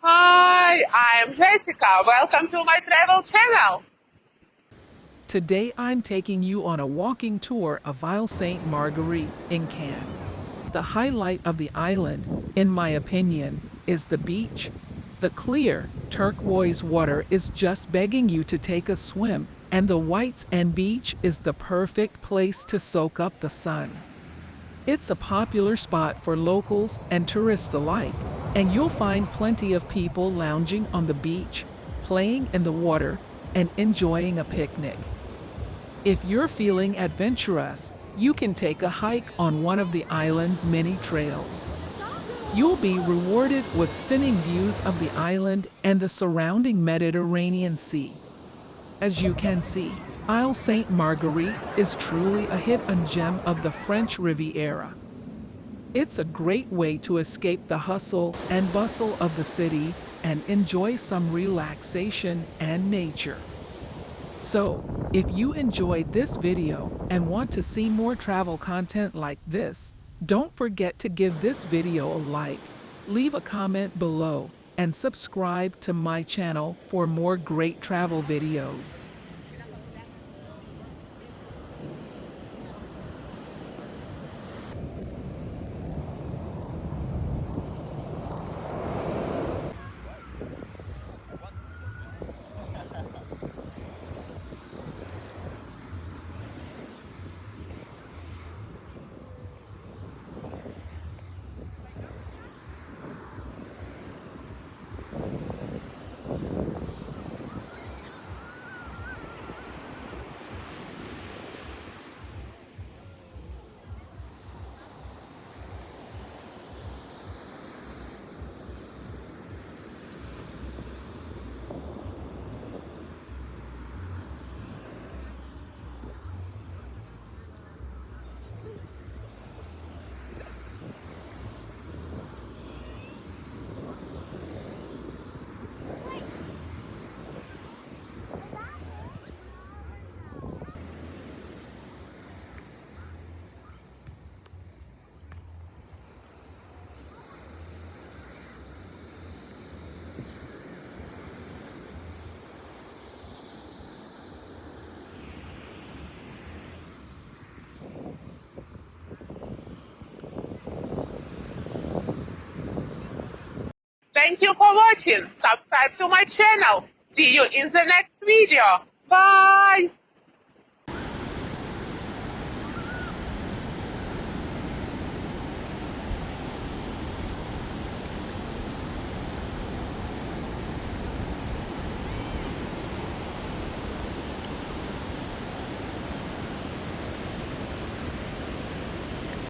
Hi, I'm Jessica. Welcome to my travel channel. Today I'm taking you on a walking tour of Isle Sainte Marguerite in Cannes. The highlight of the island, in my opinion, is the beach. The clear, turquoise water is just begging you to take a swim, and the white sand beach is the perfect place to soak up the sun. It's a popular spot for locals and tourists alike, and you'll find plenty of people lounging on the beach, playing in the water, and enjoying a picnic. If you're feeling adventurous, you can take a hike on one of the island's many trails. You'll be rewarded with stunning views of the island and the surrounding Mediterranean Sea. As you can see, Isle Sainte Marguerite is truly a hidden gem of the French Riviera. It's a great way to escape the hustle and bustle of the city and enjoy some relaxation and nature. So, if you enjoyed this video and want to see more travel content like this, don't forget to give this video a like, leave a comment below, and subscribe to my channel for more great travel videos. Thank you for watching. Subscribe to my channel. See you in the next video. Bye.